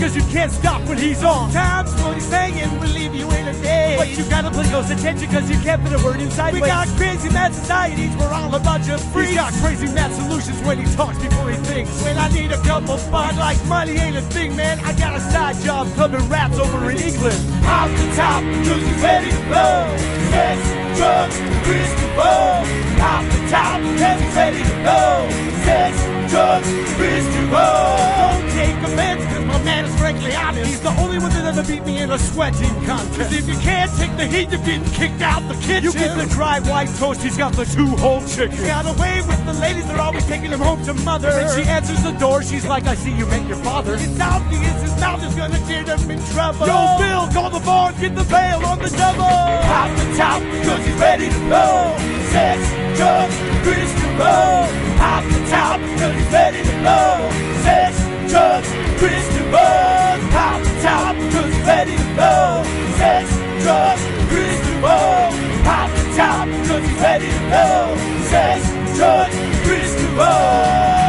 cause you can't stop when he's on. Times what he's saying will leave you in a daze. But you gotta pay close attention cause you can't put a word inside. We got crazy mad societies, we're all a bunch of freaks. He's got crazy mad solutions when he talks before he thinks. When I need a couple fun, like money ain't a thing, man. I got a side job clubbing rats over in England. off the top, cause he's ready to blow. Sex, drugs, Kris DeVold. Off the top, cause he's ready to blow. Sex, drugs, Kris DeVold. Don't take offense, cause my man is frankly honest. He's the only one that ever beat me in a sweating contest. Cause if you can't take the heat, you're getting kicked out the kitchen. You get the dry white toast, he's got the 2-whole chicken. Got away with the ladies, they're always taking him home to mother. And she answers the door, she's like, I see you met your father. It's obvious his mouth is gonna get him in trouble. Yo, Bill, call the bar, get the bail on the double. Off the top, cause he's ready to blow. Sex, drugs, Kris DeVold. Off the top, cause he's ready to blow. Sex, drugs, Kris DeVold. Off the top, cause he's ready to blow. Sex, drugs, Kris DeVold. Off the top, cause he's ready to blow. Sex, drugs, Kris DeVold.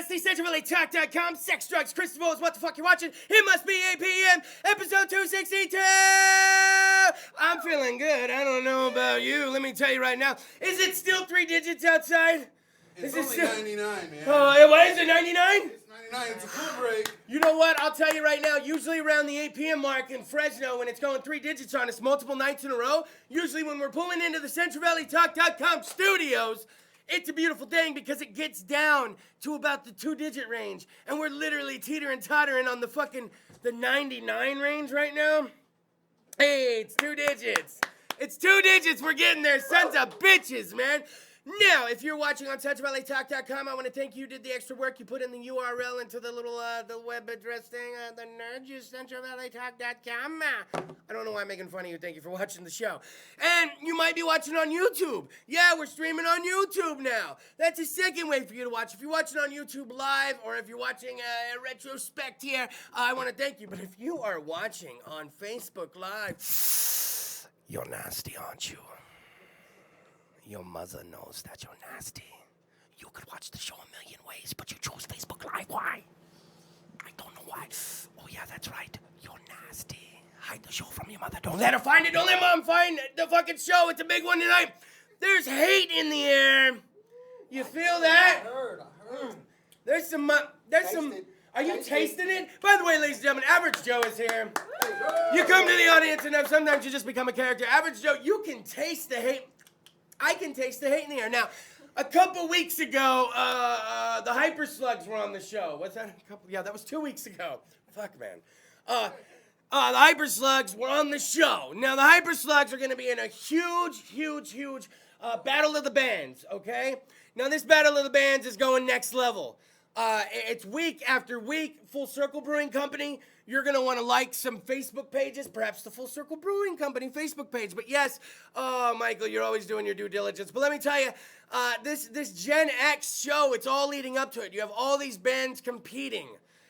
SexDrugsTalk.com, Sex Drugs, Kris DeVold is what the fuck you're watching. It must be 8 p.m. episode 262. I'm feeling good. I don't know about you. Let me tell you right now. Is it still 3 digits outside? It's only still 99, man. Oh, what is it, 99? It's 99. It's a cool break. You know what? I'll tell you right now. Usually around the 8 p.m. mark in Fresno, when it's going 3 digits on us multiple nights in a row, usually when we're pulling into the CentralValleyTalk.com studios, it's a beautiful thing because it gets down to about the 2-digit range. And we're literally teetering-tottering on the 99 range right now. Hey, it's 2 digits. It's 2 digits. We're getting there. Sons of bitches, man. Now, if you're watching on CentralValleyTalk.com, I want to thank you. You did the extra work. You put in the URL into the little the web address thing. The nerds use CentralValleyTalk.com. I don't know why I'm making fun of you. Thank you for watching the show. And you might be watching on YouTube. Yeah, we're streaming on YouTube now. That's a second way for you to watch. If you're watching on YouTube Live or if you're watching a retrospect here, I want to thank you. But if you are watching on Facebook Live, you're nasty, aren't you? Your mother knows that you're nasty. You could watch the show a million ways, but you chose Facebook Live. Why? I don't know why. Oh, yeah, that's right. You're nasty. Hide the show from your mother. Don't let her find it. Don't let Mom find the fucking show. It's a big one tonight. There's hate in the air. You feel that? I heard. There's some... Are you tasting it? By the way, ladies and gentlemen, Average Joe is here. You come to the audience and sometimes you just become a character. Average Joe, you can taste the hate. I can taste the hate in the air. Now, a couple weeks ago, the Hyper Slugs were on the show. What's that? Yeah, that was 2 weeks ago. Fuck, man. The Hyper Slugs were on the show. Now, the Hyper Slugs are going to be in a huge battle of the bands, okay? Now, this battle of the bands is going next level. It's week after week. Full Circle Brewing Company. You're going to want to like some Facebook pages, perhaps the Full Circle Brewing Company Facebook page. But yes, Michael, you're always doing your due diligence. But let me tell you, this Gen X show, it's all leading up to it. You have all these bands competing.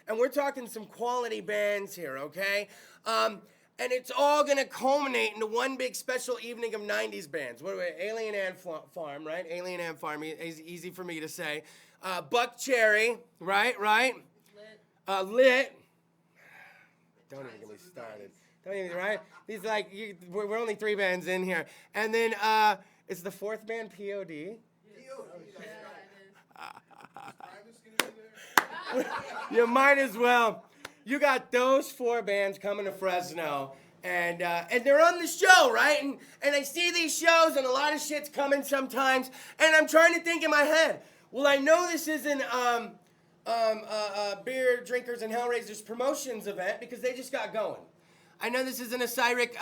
And we're talking some quality bands here, okay? And it's all going to culminate into one big special evening of 90s bands. What are we? Alien Ant Farm, right? Alien Ant Farm, easy for me to say. Buck Cherry, right? Lit. Don't even get me started. Don't even, right? These we're only 3 bands in here. And then, is the 4th band POD? You might as well. You got those 4 bands coming to Fresno. And they're on the show, right? And I see these shows and a lot of shit's coming sometimes. And I'm trying to think in my head, well, I know this isn't Beer Drinkers and Hellraisers promotions event because they just got going. I know this isn't a Cyric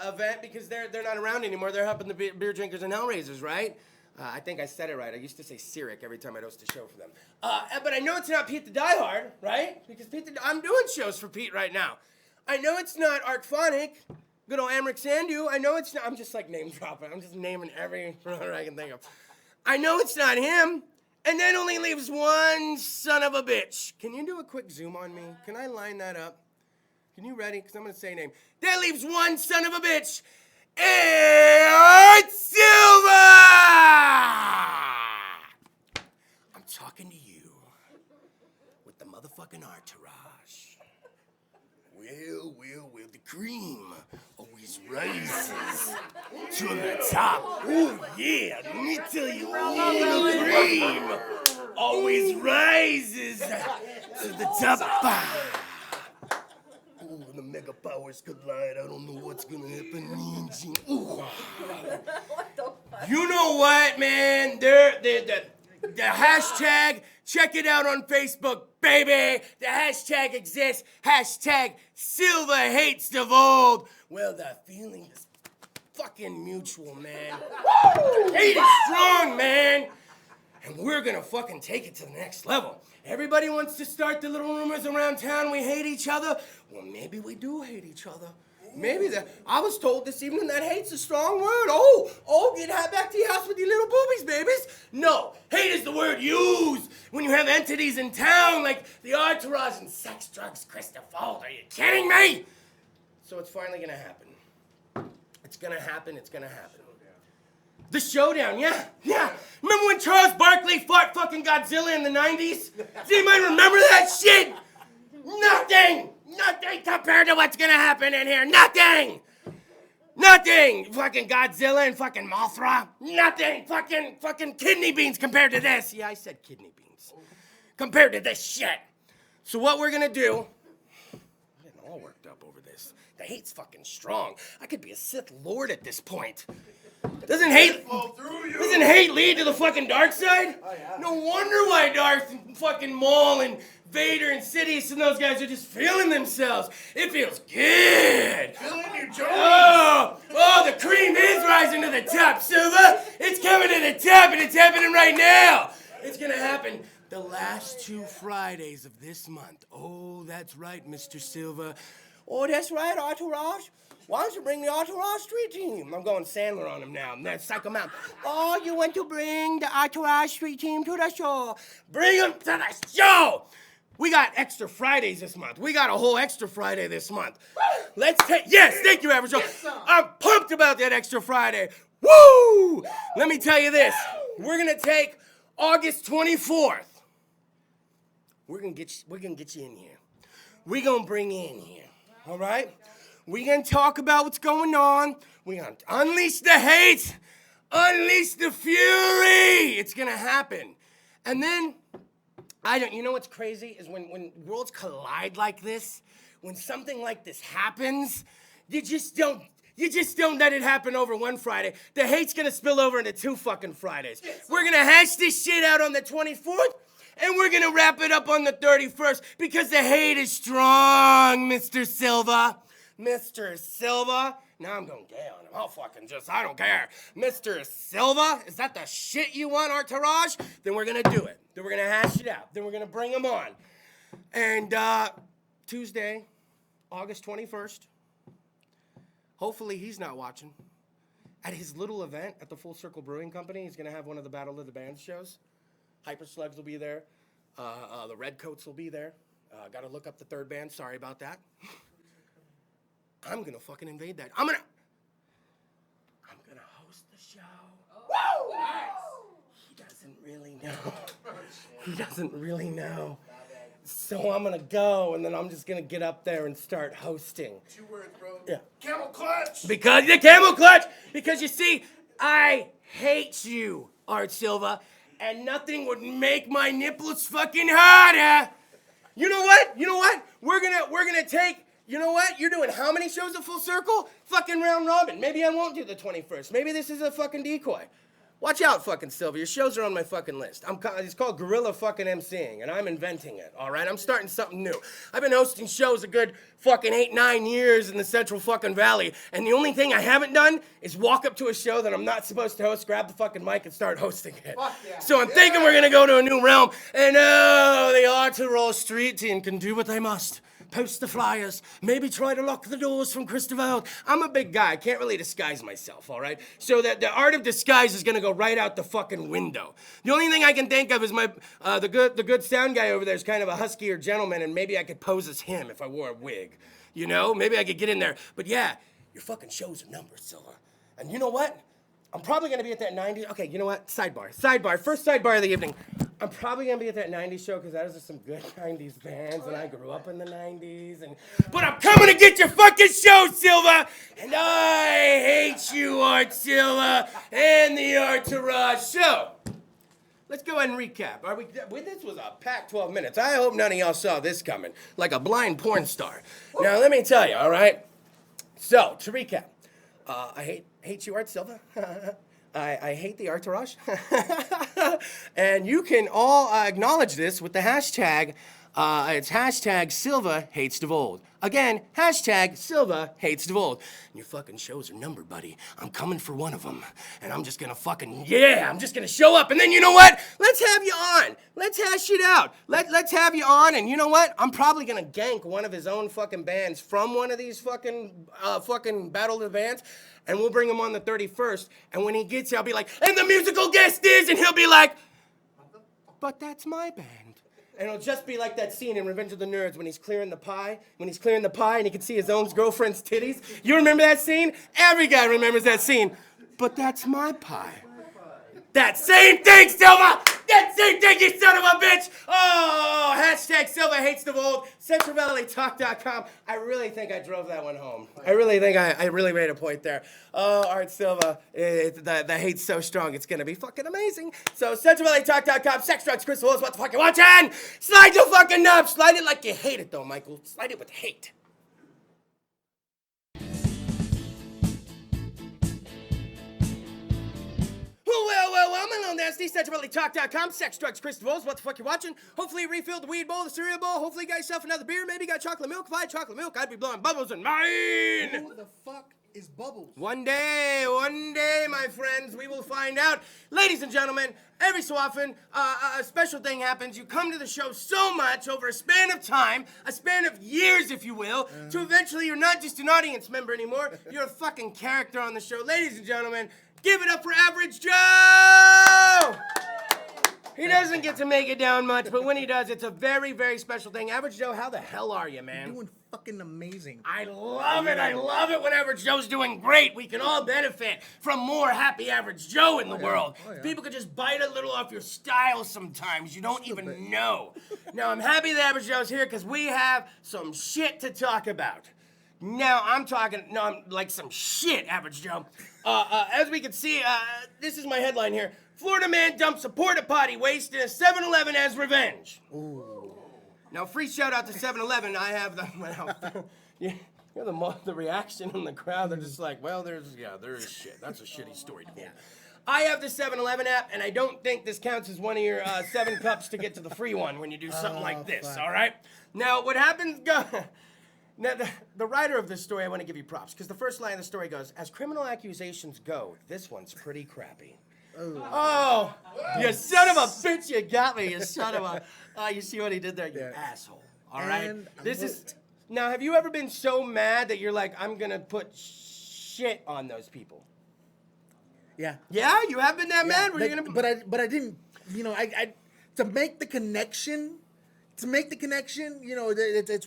event because they're not around anymore. They're helping the Beer Drinkers and Hellraisers, right? I think I said it right. I used to say Cyric every time I'd host a show for them. But I know it's not Pete the Diehard, right? Because I'm doing shows for Pete right now. I know it's not Arcphonic, good old Amric Sandu. I know it's not. I'm just like name dropping. I'm just naming every runner I can think of. I know it's not him. And that only leaves one son of a bitch. Can you do a quick zoom on me? Can I line that up? Can you ready? Because I'm going to say a name. That leaves one son of a bitch. And Silva! I'm talking to you with the motherfucking entourage. Well, the cream always rises to the top. Oh, yeah, let me tell you, the cream always rises to the top. Ooh, the mega powers collide. I don't know what's gonna happen. Me and Gene. Ooh. You know what, man? The hashtag, check it out on Facebook, baby. The hashtag exists. Hashtag Silva hates DeVold. Well, the feeling is fucking mutual, man. Hate is strong, man. And we're gonna fucking take it to the next level. Everybody wants to start the little rumors around town we hate each other. Well, maybe we do hate each other. Maybe that. I was told this evening that hate's a strong word. Oh, get back to your house with your little boobies, babies. No, hate is the word used when you have entities in town like the entourage and sex, drugs, Kris DeVold. Are you kidding me? So it's finally gonna happen. It's gonna happen. The showdown, yeah. Remember when Charles Barkley fought fucking Godzilla in the 90s? Does anybody remember that shit? Nothing compared to what's gonna happen in here. Nothing. Fucking Godzilla and fucking Mothra. Nothing. Fucking kidney beans compared to this. Yeah, I said kidney beans. Compared to this shit. So what we're gonna do, I'm getting all worked up over this. The hate's fucking strong. I could be a Sith Lord at this point. Doesn't hate lead to the fucking dark side? Oh, yeah. No wonder why Darth and fucking Maul and Vader and Sidious and those guys are just feeling themselves. It feels good. Feeling your Jones. Oh, the cream is rising to the top, Silva. It's coming to the top and it's happening right now. It's gonna happen the last 2 Fridays of this month. Oh, that's right, Mr. Silva. Oh, that's right, Entourage. Why don't you bring the Entourage Street Team? I'm going Sandler on him now. I'm gonna psych him out. Oh, you want to bring the Entourage Street Team to the show? Bring them to the show! We got extra Fridays this month. We got a whole extra Friday this month. Yes, thank you, Average Joe. I'm pumped about that extra Friday. Woo! Let me tell you this. We're gonna take August 24th. We're gonna get you in here. We're gonna bring you in here. All right? We're going to talk about what's going on. We're going to unleash the hate, unleash the fury. It's going to happen. And then, you know what's crazy is when worlds collide like this, when something like this happens, you just don't let it happen over one Friday. The hate's going to spill over into 2 fucking Fridays. We're going to hash this shit out on the 24th. And we're gonna wrap it up on the 31st because the hate is strong, Mr. Silva. Mr. Silva. Now I'm going gay on him. I don't care. Mr. Silva, is that the shit you want, Entourage? Then we're gonna do it. Then we're gonna hash it out. Then we're gonna bring him on. And Tuesday, August 21st, hopefully he's not watching. At his little event at the Full Circle Brewing Company, he's gonna have one of the Battle of the Bands shows. Hyper Slugs will be there. The Redcoats will be there. Got to look up the third band. Sorry about that. I'm gonna fucking invade that. I'm gonna host the show. Woo! He doesn't really know. So I'm gonna go, and then I'm just gonna get up there and start hosting. 2 words, bro. Yeah. Camel clutch. Because the camel clutch. Because you see, I hate you, Art Silva. And nothing would make my nipples fucking harder. You know what? We're gonna take, you know what? You're doing how many shows at Full Circle? Fucking round robin. Maybe I won't do the 21st. Maybe this is a fucking decoy. Watch out, fucking Silva. Your shows are on my fucking list. It's called Guerrilla fucking MCing, and I'm inventing it, all right? I'm starting something new. I've been hosting shows a good fucking 8-9 years in the Central fucking Valley, and the only thing I haven't done is walk up to a show that I'm not supposed to host, grab the fucking mic, and start hosting it. Yeah. So I'm thinking we're gonna go to a new realm, and the Entourage Street Team can do what they must. Post the flyers, maybe try to lock the doors from Kris DeVold. I'm a big guy, I can't really disguise myself, all right? So that the art of disguise is gonna go right out the fucking window. The only thing I can think of is the good sound guy over there is kind of a huskier gentleman, and maybe I could pose as him if I wore a wig. You know, maybe I could get in there. But yeah, your fucking shows are numbers, Silva. And you know what? I'm probably gonna be at that 90s. Okay, you know what? Sidebar. First sidebar of the evening. I'm probably gonna be at that 90s show because those are some good 90s bands, and I grew up in the 90s. But I'm coming to get your fucking show, Silva. And I hate you, Art Silva, and the Entourage show. Let's go ahead and recap. This was a packed 12 minutes. I hope none of y'all saw this coming, like a blind porn star. Now let me tell you, all right. So to recap, I hate you, Art Silva. I hate the Entourage. And you can all acknowledge this with the hashtag. It's hashtag Silva hates DeVold. Again, hashtag Silva hates DeVold. Your fucking shows are numbered, buddy. I'm coming for one of them. And I'm just gonna I'm just gonna show up. And then you know what? Let's have you on. Let's hash it out. Let's have you on. And you know what? I'm probably gonna gank one of his own fucking bands from one of these fucking Battle of the Bands. And we'll bring him on the 31st. And when he gets here, I'll be like, and the musical guest is, and he'll be like, but that's my band. And it'll just be like that scene in Revenge of the Nerds when he's clearing the pie. When he's clearing the pie and he can see his own girlfriend's titties. You remember that scene? Every guy remembers that scene. But that's my pie. That same thing, Silva! That same thing, you son of a bitch! Oh, hashtag Silva hates DeVold. CentralValleyTalk.com. I really think I drove that one home. I really think I really made a point there. Oh, Art Silva, the hate's so strong, it's gonna be fucking amazing. So, CentralValleyTalk.com, sex, drugs, Kris DeVold, what the fuck you watching? Slide your fucking knob. Slide it like you hate it, though, Michael. Slide it with hate. Well, I'm a little nasty. CentralValleyTalk.com. Sex, drugs, Kris DeVold. What the fuck you watching? Hopefully you refilled the weed bowl, the cereal bowl. Hopefully you got yourself another beer. Maybe you got chocolate milk. If I had chocolate milk, I'd be blowing bubbles in mine. Who the fuck is Bubbles? One day, my friends, we will find out. Ladies and gentlemen, every so often, a special thing happens. You come to the show so much over a span of time, a span of years, if you will, to eventually you're not just an audience member anymore. You're a fucking character on the show. Ladies and gentlemen, give it up for Average Joe! He doesn't get to make it down much, but when he does, it's a very, very special thing. Average Joe, how the hell are you, man? Doing fucking amazing. I love it. I love it when Average Joe's doing great. We can all benefit from more happy Average Joe in the world. Oh, yeah. People could just bite a little off your style sometimes. You don't even know. Now, I'm happy that Average Joe's here because we have some shit to talk about. Now, I'm like some shit, Average Joe. As we can see, this is my headline here. Florida man dumps a porta potty waste in a 7-Eleven as revenge. Ooh. Now, free shout out to 7-Eleven. I have the, the reaction in the crowd. They're just like, well, there is shit. That's a shitty story to me. I have the 7-Eleven app, and I don't think this counts as one of your 7 cups to get to the free one when you do something like this, all right? Now, what happens, now, the writer of this story, I want to give you props, because the first line of the story goes, as criminal accusations go, this one's pretty crappy. Oh, you son of a bitch, you got me, you son of a... you see what he did there? You asshole, all right? Now, have you ever been so mad that you're like, I'm going to put shit on those people? Yeah. Yeah? You have been that mad? Were you gonna... But I didn't, I to make the connection... it's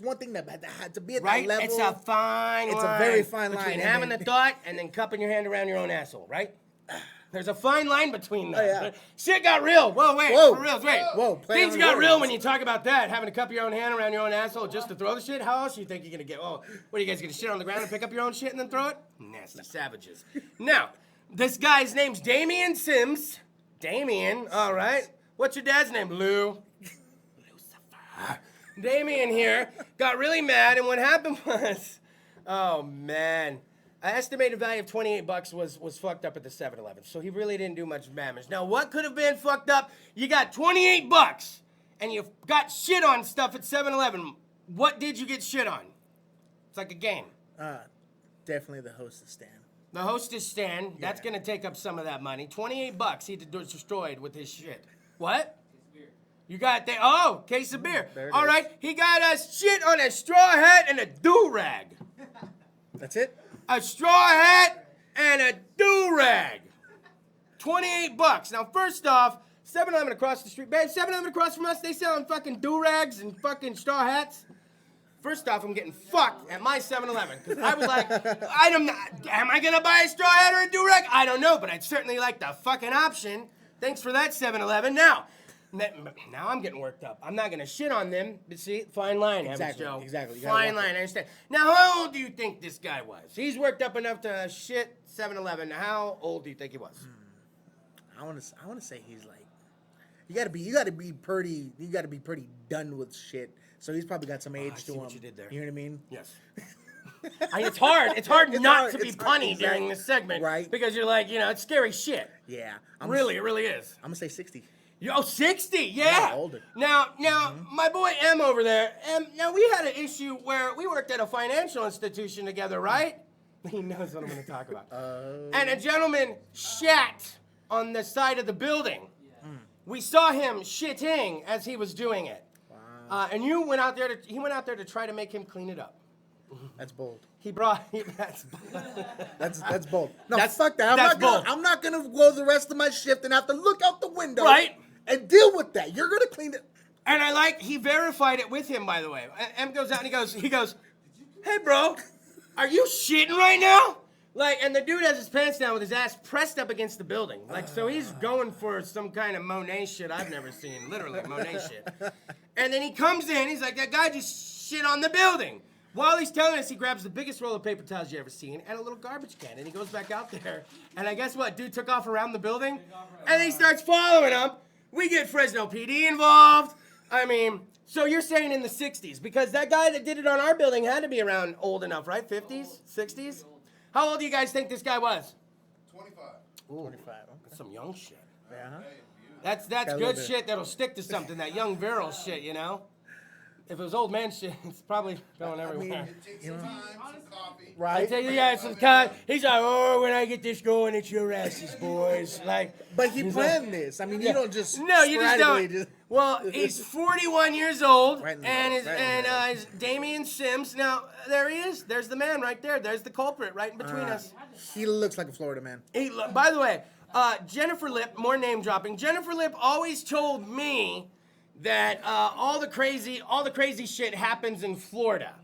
one thing that had to be at that level. It's a fine line. It's a very fine line. Between having the thought and then cupping your hand around your own asshole, right? There's a fine line between those. Oh, yeah. Shit got real. Whoa, wait. Whoa. For real, wait. Whoa. Things got real when you talk about that. Having to cup your own hand around your own asshole just to throw the shit. How else do you think you're going to get? Oh, what are you guys going to shit on the ground and pick up your own shit and then throw it? Nasty savages. Now, this guy's name's Damian Sims. Damian, all right. What's your dad's name? Lou. Lucifer. Damian here got really mad, and what happened was, oh, man. An estimated value of $28 was fucked up at the 7-Eleven, so he really didn't do much damage. Now, what could have been fucked up? You got $28, and you got shit on stuff at 7-Eleven. What did you get shit on? It's like a game. Definitely the hostess stand. The hostess stand, that's going to take up some of that money. $28 he destroyed with his shit. What? You got that? Oh, case of beer. All right, he got us shit on a straw hat and a do-rag. That's it? A straw hat and a do-rag. $28. Now, first off, 7-Eleven across the street. Babe, 7-Eleven across from us, they selling fucking do-rags and fucking straw hats. First off, I'm getting fucked at my 7-Eleven because I was like, am I gonna buy a straw hat or a do-rag? I don't know, but I'd certainly like the fucking option. Thanks for that, 7-Eleven. Now I'm getting worked up. I'm not gonna shit on them, but see, fine line, Exactly, Average Joe. exactly. Fine line, I understand. Now, how old do you think this guy was? He's worked up enough to shit 7-Eleven. How old do you think he was? I want to say he's like, you gotta be pretty done with shit. So he's probably got some age to see him. what you did there. You know what I mean? Yes. It's hard. It's hard not to be it's punny hard, during this segment, right? Because you're like, it's scary shit. Yeah. It really is. I'm gonna say 60. Oh, 60, yeah. Older. Now, my boy M over there. Now we had an issue where we worked at a financial institution together, right? He knows what I'm going to talk about. And a gentleman shat on the side of the building. We saw him shitting as he was doing it. Wow. And he went out there to try to make him clean it up. That's bold. That's bold. That's bold. No, That's- fuck that. that's bold. I'm not gonna go the rest of my shift and have to look out the window. Right. And deal with that. You're gonna clean it. And he verified it with him, by the way. M goes out and he goes, hey, bro, are you shitting right now? And the dude has his pants down with his ass pressed up against the building. So he's going for some kind of Monet shit I've never seen. Literally, Monet shit. And then he comes in, he's like, that guy just shit on the building. While he's telling us, he grabs the biggest roll of paper towels you ever seen and a little garbage can, and he goes back out there. And I guess what? Dude took off around the building, and he starts following him. We get Fresno PD involved. I mean, so you're saying in the 60s, because that guy that did it on our building had to be around old enough, right? 50s, 60s? How old do you guys think this guy was? 25. Ooh, 25. Okay. that's some young shit. Yeah. Huh? That's Got a good little bit. shit that'll stick to something, that young virile shit, If it was old man shit, it's probably going everywhere. Take some time, some coffee. I Right. tell you, yeah, some kind. He's like, oh, when I get this going, it's your asses, boys. But he he's planned this. I mean, you don't just No, you just sporadically don't. Well, he's 41 years old, Right in the and middle, his Damian Sims. Now there he is. There's the man right there. There's the culprit right in between us. He looks like a Florida man. By the way, Jennifer Lip. More name dropping. Jennifer Lip always told me that all the crazy shit happens in Florida.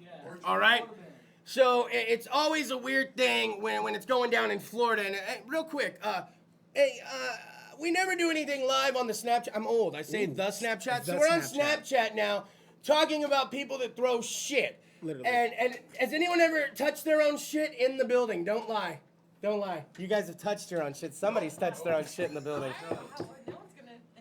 All right. So it's always a weird thing when it's going down in Florida. And real quick, we never do anything live on the Snapchat. I'm old. I say the Snapchat. The So we're on Snapchat. Snapchat now, talking about people that throw shit. Literally. And has anyone ever touched their own shit in the building? Don't lie. Don't lie. You guys have touched your own shit. Somebody's touched their own shit in the building.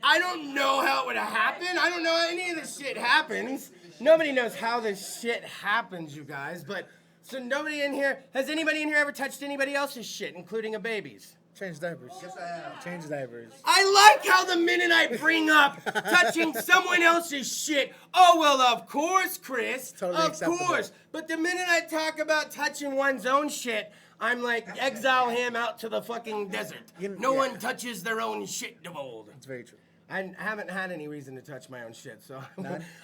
I don't know how it would have happened. I don't know how any of this shit happens. Nobody knows how this shit happens, you guys. But so nobody in here, has anybody in here ever touched anybody else's shit, including a baby's? Change diapers. Yes, I have. Change diapers. I like how the minute I bring up touching someone else's shit, oh, well, of course, Chris. Totally of acceptable. course. But the minute I talk about touching one's own shit, I'm like, exile him out to the fucking desert. No yeah. one touches their own shit, DeVold. It's very true. I haven't had any reason to touch my own shit, so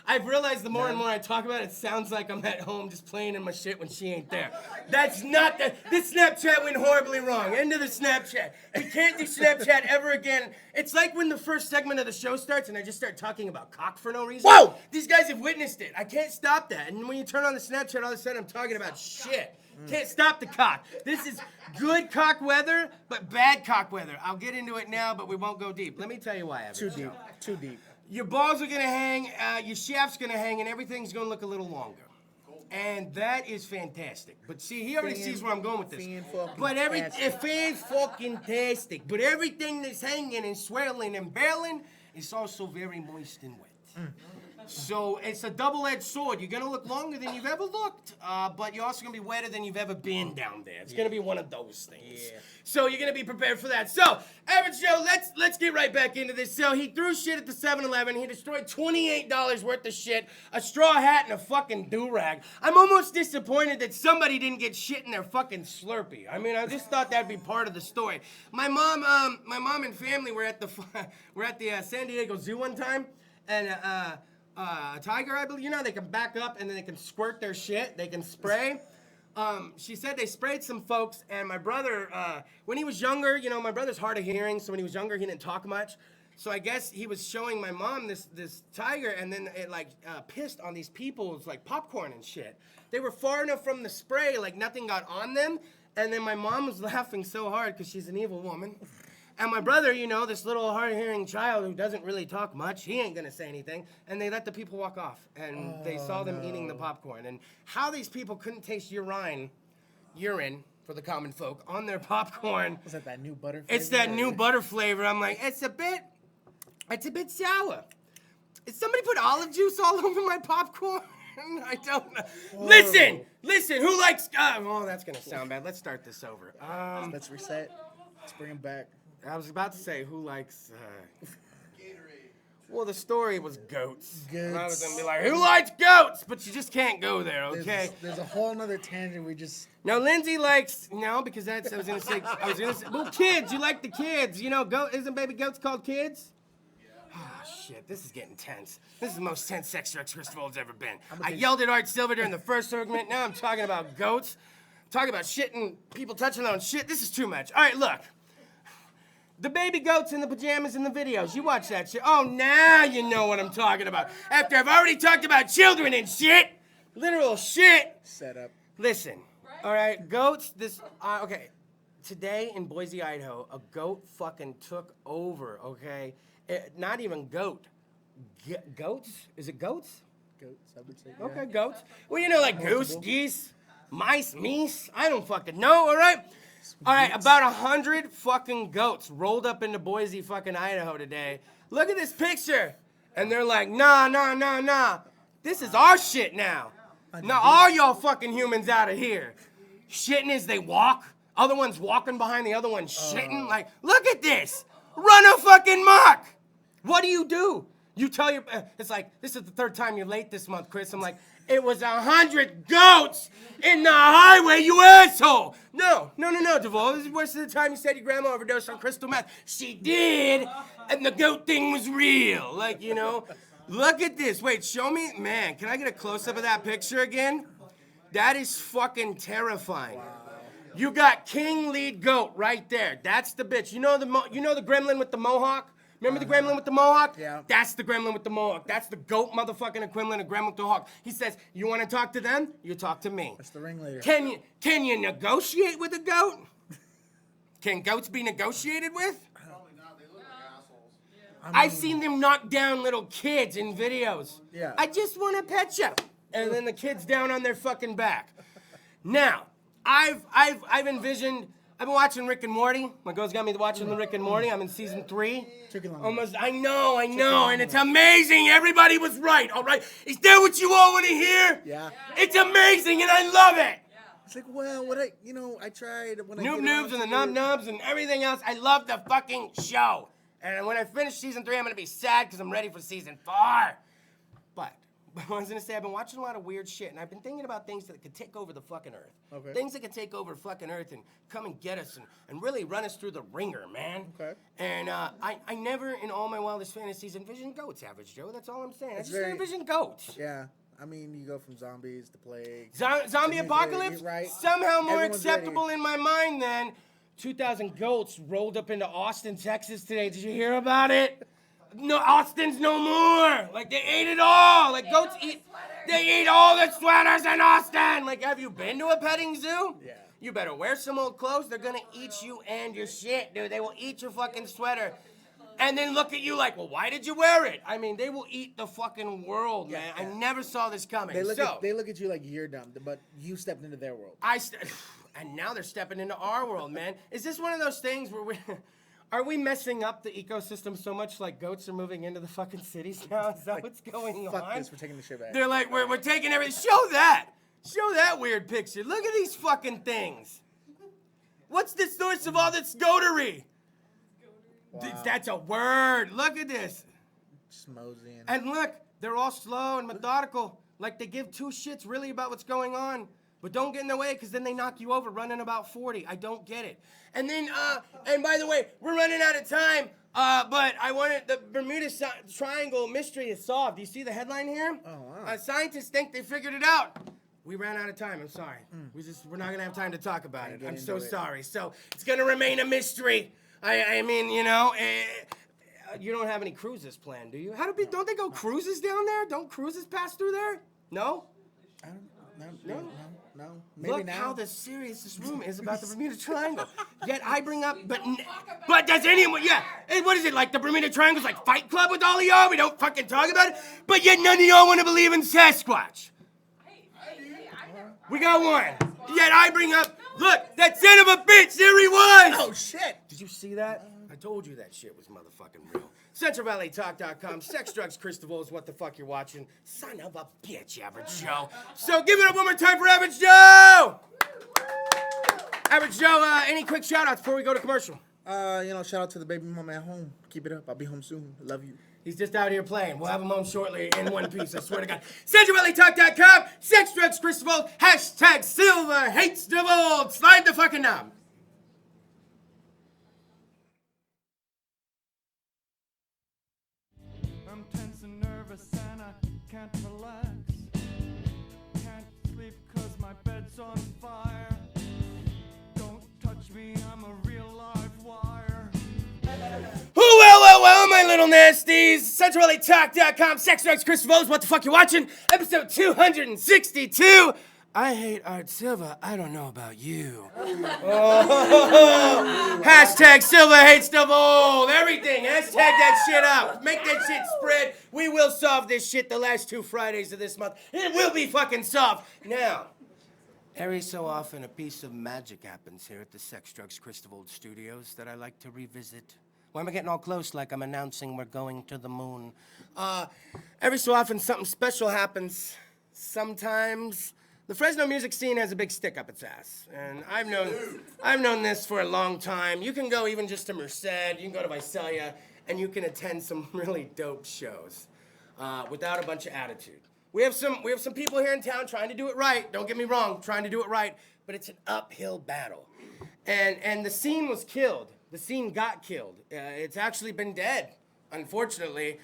I've realized the more and more I talk about it, it sounds like I'm at home just playing in my shit when she ain't there. That's not this Snapchat went horribly wrong. End of the Snapchat. We can't do Snapchat ever again. It's like when the first segment of the show starts and I just start talking about cock for no reason. Whoa! These guys have witnessed it. I can't stop that. And when you turn on the Snapchat, all of a sudden I'm talking about shit. Can't stop the cock. This is good cock weather, but bad cock weather. I'll get into it now, but we won't go deep. Let me tell you why. Too deep. Too deep. Your balls are gonna hang, your shaft's gonna hang, and everything's gonna look a little longer. And that is fantastic. But see, he already sees where I'm going with this. But fan-fucking-tastic. But everything that's hanging and swirling and barreling is also very moist and wet. So it's a double-edged sword. You're gonna look longer than you've ever looked, but you're also gonna be wetter than you've ever been down there. It's gonna be one of those things. Yeah. So you're gonna be prepared for that. So, Average Joe, let's get right back into this. So he threw shit at the 7-Eleven. He destroyed $28 worth of shit, a straw hat, and a fucking do-rag. I'm almost disappointed that somebody didn't get shit in their fucking Slurpee. I mean, I just thought that'd be part of the story. My mom and family were at the San Diego Zoo one time, and a tiger, I believe. You know, they can back up and then they can squirt their shit. They can spray. She said they sprayed some folks, and my brother, when he was younger, my brother's hard of hearing, so when he was younger, he didn't talk much. So I guess he was showing my mom this tiger, and then it like pissed on these people's like popcorn and shit. They were far enough from the spray, like nothing got on them. And then my mom was laughing so hard because she's an evil woman. And my brother, you know, this little hard-hearing child who doesn't really talk much, he ain't gonna say anything. And they let the people walk off, and they saw them eating the popcorn. And how these people couldn't taste urine for the common folk, on their popcorn. Was that new butter flavor? It's that new butter flavor. I'm like, it's a bit sour. Did somebody put olive juice all over my popcorn? I don't know. Whoa. Listen, who likes, oh, that's gonna sound bad. Let's start this over. Let's reset. Let's bring him back. I was about to say, who likes, Gatorade. well, the story was goats. And I was Goats. gonna be like, who likes goats? But you just can't go there, okay? There's a whole nother tangent we just... Now, Lindsay likes, no, because that's, I was gonna say, well, kids, you like the kids. You know, isn't baby goats called kids? Oh, shit, this is getting tense. This is the most tense sex drive Kris DeVold's ever been. I yelled at Art Silver during the first segment. Now I'm talking about goats. Talking about shit and people touching their own shit. This is too much. All right, look. The baby goats in the pajamas in the videos. You watch that shit. Oh, now you know what I'm talking about. After I've already talked about children and shit. Literal shit. Set up. Listen. All right, goats, okay. Today in Boise, Idaho, a goat fucking took over, okay? Not even goat. Goats? Is it goats? Goats, I would say. Okay, goats. Well, you know, like goose, geese, mice, meese. I don't fucking know, all right? All right, about 100 fucking goats rolled up into Boise, fucking Idaho today. Look at this picture. And they're like, nah. This is our shit now. Now all y'all fucking humans out of here. Shitting as they walk. Other ones walking behind the other one shitting. Like, look at this. Run a fucking muck. What do? You tell your, it's like, this is the third time you're late this month, Chris. I'm like, it was 100 goats in the highway, you asshole. No, DeVold. This is worse than the time you said your grandma overdosed on crystal meth. She did, and the goat thing was real. Like, you know, look at this. Wait, show me, man, can I get a close-up of that picture again? That is fucking terrifying. Wow. You got king lead goat right there. That's the bitch. You know the gremlin with the mohawk? Remember the gremlin with the mohawk? Yeah. That's the gremlin with the mohawk. That's the goat motherfucking equivalent of gremlin with the mohawk. He says, you want to talk to them? You talk to me. That's the ringleader. Can you negotiate with a goat? Can goats be negotiated with? Probably not. They look like assholes. I've seen them knock down little kids in videos. Yeah. I just want to pet you. And then the kid's down on their fucking back. Now, I've envisioned, I've been watching Rick and Morty. My girl's got me watching the Rick and Morty. I'm in season 3. Almost, I know, and it's amazing. Everybody was right, all right? Is that what you all want to hear? Yeah. It's amazing, and I love it. It's like, well, I tried when I Noob noobs and the nub nubs and everything else. I love the fucking show. And when I finish season 3, I'm gonna be sad because I'm ready for season 4. But I was gonna say, I've been watching a lot of weird shit, and I've been thinking about things that could take over the fucking earth. Okay. Things that could take over fucking earth and come and get us and really run us through the ringer, man. Okay. And I never, in all my wildest fantasies, envisioned goats, Average Joe. That's all I'm saying. I just very- envisioned goats. Yeah. I mean, you go from zombies to plague. Zombie to apocalypse? right. Somehow more Everyone's acceptable ready. in my mind than 2,000 goats rolled up into Austin, Texas today. Did you hear about it? No, Austin's no more. Like, they ate it all. Like, goats eat, they eat all the sweaters in Austin. Like, have you been to a petting zoo? Yeah. You better wear some old clothes. They're gonna eat you and your shit, dude. They will eat your fucking sweater. And then look at you like, well, why did you wear it? I mean, they will eat the fucking world, man. Yeah. I never saw this coming. They look at you like you're dumb, but you stepped into their world. And now they're stepping into our world, man. Is this one of those things where are we messing up the ecosystem so much like goats are moving into the fucking cities now? Is that what's going on? Fuck this, we're taking the shit back. They're like, we're taking everything. Show that weird picture. Look at these fucking things. What's the source of all this goatery? Wow. That's a word. Look at this. Schmozy. And look, they're all slow and methodical. Like they give two shits really about what's going on. But don't get in their way because then they knock you over running about 40. I don't get it. And then, and by the way, we're running out of time. But I wanted, the Bermuda Triangle mystery is solved. Do you see the headline here? Oh, wow. Scientists think they figured it out. We ran out of time. I'm sorry. We're not going to have time to talk about it. I'm so sorry. So it's going to remain a mystery. I mean, you know, You don't have any cruises planned, do you? Don't they go cruises down there? Don't cruises pass through there? No? I don't know. No. Maybe Look now. how serious this room is about the Bermuda Triangle. Yet I bring up, but does anyone, hey, what is it, like the Bermuda Triangle's like Fight Club with all of y'all? We don't fucking talk about it? But yet none of y'all want to believe in Sasquatch. We got one. Yet I bring up, look, that son of a bitch, there he was! Oh, shit. Did you see that? I told you that shit was motherfucking real. CentralValleyTalk.com, Sex, Drugs, Kris DeVold is what the fuck you're watching. Son of a bitch, Average Joe. So give it up one more time for Average Joe! Average Joe, any quick shout-outs before we go to commercial? Shout out to the baby mama at home. Keep it up. I'll be home soon. Love you. He's just out here playing. We'll have him home shortly in one piece, I swear to God. CentralValleyTalk.com, Sex, Drugs, Kris DeVold, hashtag Silver Hates DeVold. Slide the fucking knob. I'm tense and nervous and I can't relax. Can't sleep cause my bed's on fire. Don't touch me, I'm a real live wire. Well, my little nasties. CentralValleyTalk.com, Sex, Drugs, Kris DeVold, what the fuck you watching? Episode 262. I hate Art Silva. I don't know about you. Hashtag Silva hates DeVold. Everything. Hashtag that shit up. Make that shit spread. We will solve this shit the last 2 Fridays of this month. It will be fucking solved. Now, every so often a piece of magic happens here at the Sex, Drugs, Kris DeVold studios that I like to revisit. Why am I getting all close like I'm announcing we're going to the moon? Every so often something special happens. Sometimes the Fresno music scene has a big stick up its ass. And I've known this for a long time. You can go even just to Merced, you can go to Visalia, and you can attend some really dope shows without a bunch of attitude. We have some people here in town trying to do it right. Don't get me wrong, trying to do it right, but it's an uphill battle. And the scene was killed. The scene got killed. It's actually been dead, unfortunately.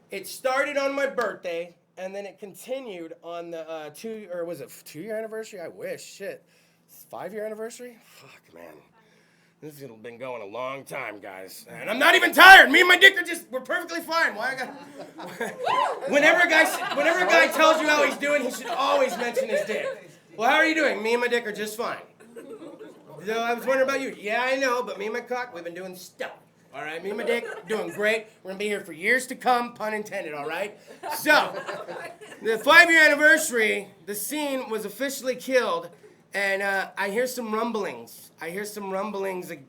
It started on my birthday, and then it continued on the 2-year anniversary? I wish, shit. 5-year anniversary? Fuck, man. This has been going a long time, guys. And I'm not even tired. Me and my dick we're perfectly fine. Why I got... Whenever a guy tells you how he's doing, he should always mention his dick. Well, how are you doing? Me and my dick are just fine. So I was wondering about you. Yeah, I know, but me and my cock, we've been doing stuff. All right, me and my dick, doing great. We're gonna be here for years to come, pun intended, all right? So, the 5-year anniversary, the scene was officially killed, and I hear some rumblings.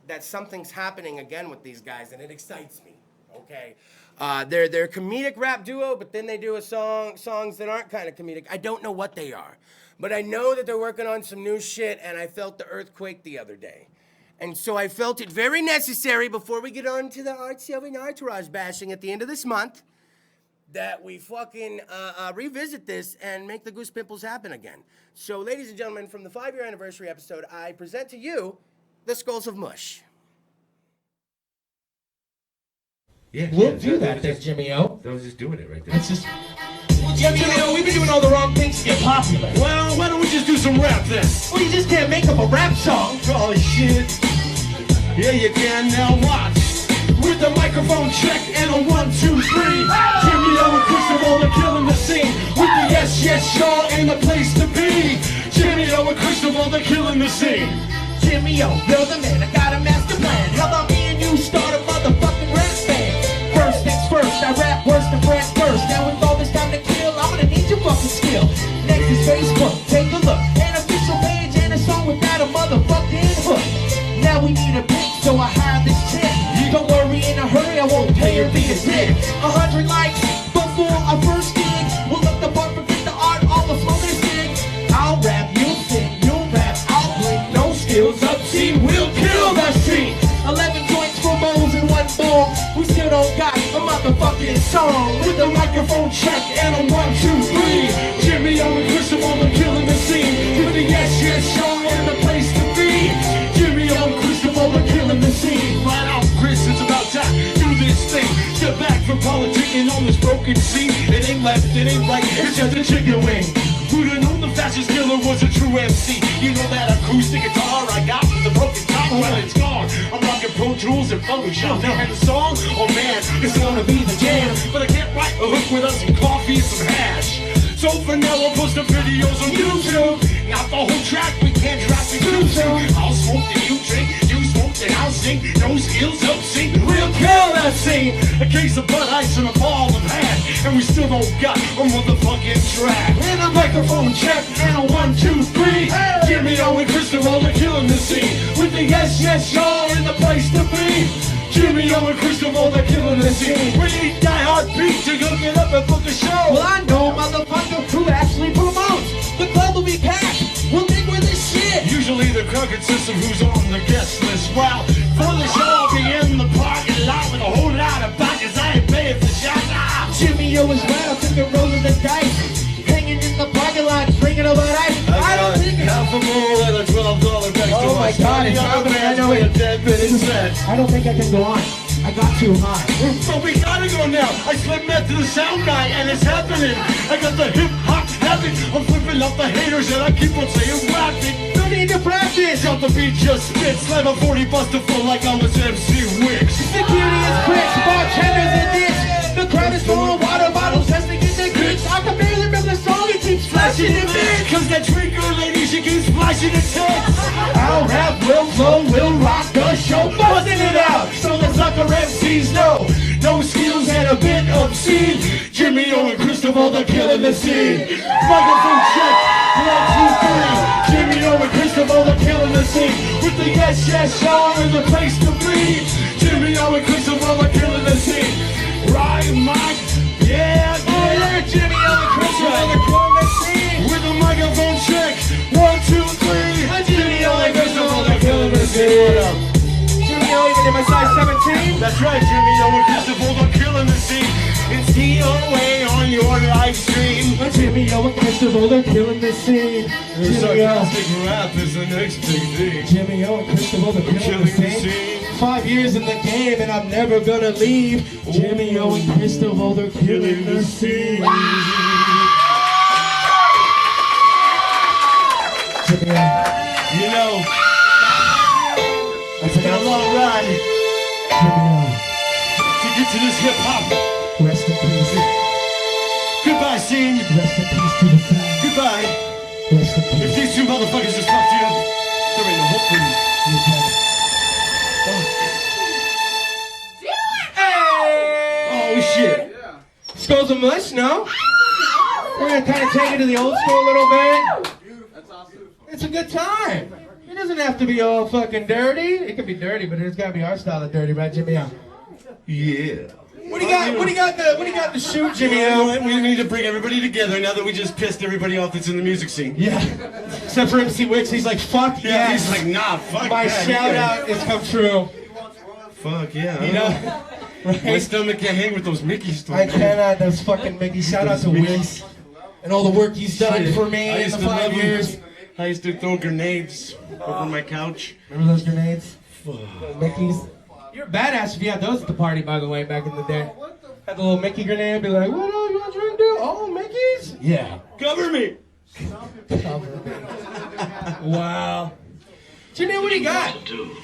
That something's happening again with these guys, and it excites me, okay? They're a comedic rap duo, but then they do songs that aren't kind of comedic. I don't know what they are. But I know that they're working on some new shit, and I felt the earthquake the other day. And so I felt it very necessary, before we get on to the Art Silva and Entourage bashing at the end of this month, that we fucking revisit this and make the goose pimples happen again. So, ladies and gentlemen, from the 5-year anniversary episode, I present to you the Skulls of Mush. Yeah, We'll do that, there's Jimmy O. I was just doing it right there. It's just... Jimmy O, we've been doing all the wrong things to get popular. Well, why don't we just do some rap then? Well, you just can't make up a rap song. Oh, shit. Yeah, you can. Now watch. With the microphone check and a 1, 2, 3. Jimmy O and Kris DeVold are killing the scene. With the yes, yes, y'all in the place to be. Jimmy O and Kris DeVold are killing the scene. Jimmy O, you're the man, I got a master plan. How about me and you start a motherfucking rap band? First things first, I rap worse than Brad first. Now with all this time to kill, I'm gonna need your fucking skill. Next is Facebook, take a look. An official page and a song without a motherfucking hook. Now we need a pick, so I hire this chick. Don't worry, in a hurry, I won't pay her via dick. 100 likes before our first gig. We'll let the bar forget the art, all the smoke is big. I'll rap, you'll sing, you'll rap, I'll blink. No skills up, team, we'll kill that scene. 11 joints for bowls and 1 bowl. We still don't got a motherfucking song. With a microphone check and a 1, 2, 3. Jimmy O and Kris DeVold are killing the scene. With the yes, yes, y'all in the place to be. Jimmy O and Kris DeVold are killing the scene. Flat out, Chris, it's about time. Do this thing. Step back from politicking on this broken scene. It ain't left, it ain't right, it's just a chicken wing. Who'da known the fastest killer was a true MC? You know that acoustic guitar I got with the broken top? top, well it's gone. I'm rocking Pro Tools and Photoshop. And the song, oh man, it's gonna be the jam. But I can't write a hook without some coffee and some hash. So for now I'll post the videos on YouTube. Not the whole track, we can't drop it too soon. I'll smoke and you drink, you smoke and I'll sing. No skills up sing, we'll kill that scene. A case of Bud Ice and a ball of hash. And we still don't got a motherfucking track. And a microphone check and a 1, 2, 3. Jimmy O and Kris DeVold are killing the scene. With the yes, yes, y'all in the place to be. Jimmy O and Kris DeVold are killing the scene. We need die-hard beats to go get up and book a show. Well, I know a motherfucker who actually promotes. The club will be packed. We'll dig with this shit. Usually the crowd consists of who's on the guest list. Well, for the show I'll be in the parking lot with a whole lot of pockets. I ain't paying for shots. Jimmy O as well took a roll of the dice. Hanging in the parking lot, drinking about ice. I don't think half a bowl and a $12 back to Oh my God, it's happening. I know it. 10 minutes set. I don't think I can go on. I got too high. But we gotta go now. I slipped that to the sound guy and it's happening. I got the hip hop habit. I'm flipping off the haters and I keep on saying whack it. Don't need to practice. Got the beat just spit. Slam a 40 buster full like I was MC Wicks. Security is bricks, bartenders in this. The crowd is throwing water bottles, testing in the kicks. I can barely remember the song, it keeps flashing in mid. Cause that drinker lady, she keeps flashing her tits. I'll rap, will flow, will rock the show, buzzing it out. So the sucker MCs know. No skills and a bit obscene. Jimmy O and Kris DeVold are killing the scene. Microphone check, 1, 2, 3. Jimmy O and Kris DeVold are killing the scene. With the yes, yes, y'all in the place to be. Jimmy O and Kris DeVold are killing the scene. Right, Mike? Yeah, yeah. Jimmy O and Kris DeVold are killing the scene. With a microphone check, 1, 2, 3. Jimmy O and Kris DeVold are killing the scene. Jimmy O even in my size 17. That's right, Jimmy O and Kris DeVold are killing the scene. It's DOA on your live stream. Jimmy O and Kris DeVold are killing the scene. Jimmy O. Sarcastic rap is the next big thing. Jimmy O and Kris DeVold are killing the scene. 5 years in the game and I'm never gonna leave. Jimmy O and Kris DeVold are killing the scene. Jimmy O. You know, That's it's been a long ride Jimmy to get to this hip hop. O. Rest in peace. Goodbye, scene. Rest in peace to the scene. Goodbye. Rest in If peace. these two motherfuckers just fucked you up, there ain't no hope for you. Oh shit. Skulls and Mush, no? We're gonna kind of take it to the old school a little bit. That's awesome. It's a good time. It doesn't have to be all fucking dirty. It can be dirty, but it's gotta be our style of dirty, right, Jimmy O? Yeah. What do you got? What do you got? What do you got to shoot, Jimmy O? We need to bring everybody together now that we just pissed everybody off that's in the music scene. Yeah. Except for MC Wicks, he's like, fuck Yeah, yes. he's like, nah, fuck My that. shout Yeah. out has come true. Fuck yeah. You know? My Right? stomach can't hang with those Mickeys. I cannot. That's fucking Mickey. Shout out to Wicks and all the work he's done Shit. for me I in used the to 5 love him. years. I used to throw grenades over my couch. Remember those grenades? Mickey's. You're a badass if you had those at the party, by the way, back in the day. Had the little Mickey grenade, be like, what else you want to drink, dude? Oh, Mickey's? Yeah. Cover me! Wow. Jimmy, what do you got?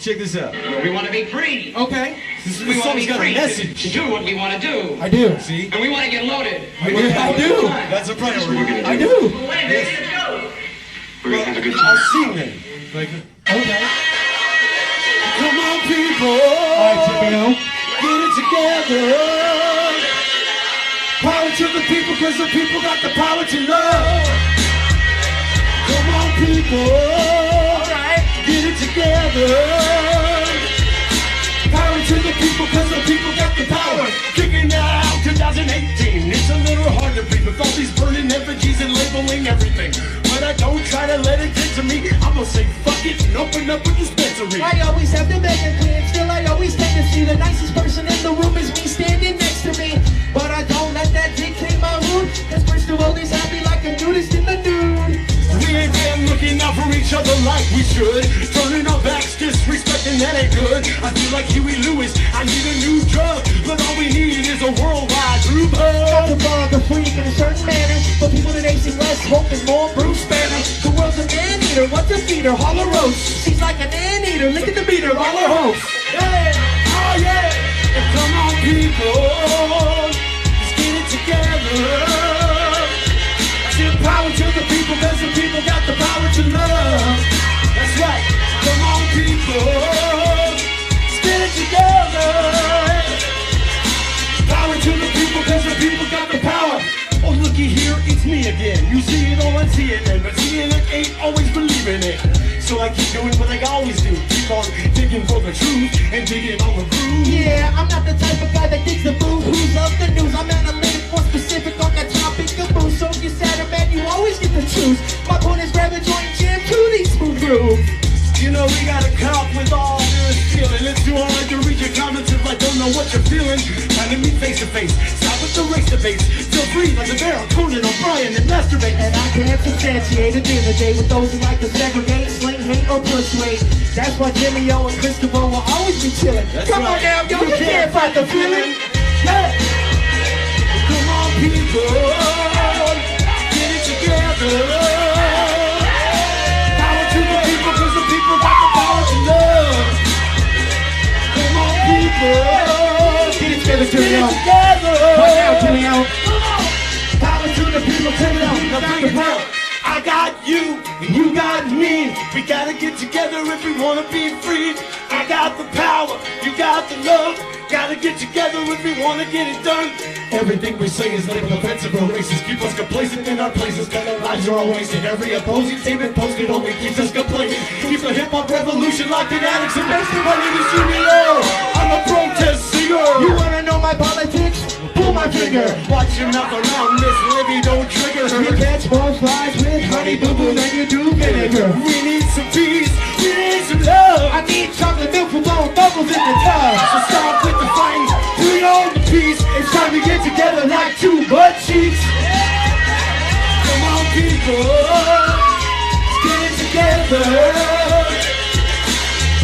Check this out. We want to be free. Okay. This We want to song's be got a free message. to do what we want to do. I do. See? And we want to get loaded. I do. That's a priority. I do. We're going to have a good I'll time. sing then. Like, Okay. come on, people. All right, Jimmy O. Get it together. Power to the people, cause the people got the power to love. Come on, people. Alright. Get it together. Power to the people, cause the people got the power. Kicking out 2018. It's a little hard to breathe with all these burning effigies and labeling everything. But I don't try to let it get to me. I'm gonna say fuck it and open up a dispensary. I always have to beg and plead. Still, I always tend to see the nicest person in the room is me standing next to me. But I don't let that dictate my mood. Cause Kris DeVold is happy like a nudist in the nude. We ain't been looking out for each other like we should. Turning our backs, disrespecting that ain't good. I feel like Huey Lewis, I need a new drug. But all we need is a worldwide group Not to hug. bog a freak in a certain manner. But people today see less hope and more Bruce Banner. The world's a man eater, what's a fear? eater, holler roast. She's like an anteater, look at the beater, all her hopes. Hey, oh yeah, and come on people, let's get it together. Give power to the people, cause the people got the power to love. That's right, come on people, let's get it together. Power to the people, cause the people got the power. Oh looky here, it's me again. You see it all, I see it then, but seeing it ain't always believing it. So I keep doing what I always do. Keep on digging for the truth and digging on the groove. Yeah, I'm not the type of guy that digs the boo-hoos of the news. I'm analytic, more specific on the topic of booze. So if you're sad or mad, you always get to choose. My point is grab a joint, jam to these smooth grooves. You know we gotta come with all this feeling. It's too hard to read your comments if I don't know what you're feeling. Time to meet face to face. Stop with the race debate. Still breathe like a bear on Conan O'Brien and masturbate. And I can't substantiate a dinner date with those who like to segregate, sling, hate, or persuade. That's why Jimmy O and Kris DeVold will always be chilling. Come on now, yo, you can't fight the feeling. Yeah. Come on people, get it together. Get it together, Jimmy O. Right now, Jimmy O. Power to the people, turn it on. Now bring it down. I got you, and you got me. We gotta get together if we wanna be free. I got the power, you got the love. Gotta get together if we wanna get it done. Everything we say is labeled offensive or racist. Keep us complacent in our places, cause our lives are all wasted. Every opposing statement posted only keeps us complaining. Keeps the hip-hop revolution locked in addicts and basement. My name is Jimmy O. I'm a protest singer. You wanna know my politics? Pull my finger. Watch your mouth around Miss Libby, don't trigger her. You catch more flies with honey boo-boo than you do vinegar. We need some peace, we need some love. I need chocolate milk for blowing bubbles in the tub. So stop with the fighting, bring on the peace. It's time to get together like two butt cheeks. Come on people, let's get it together.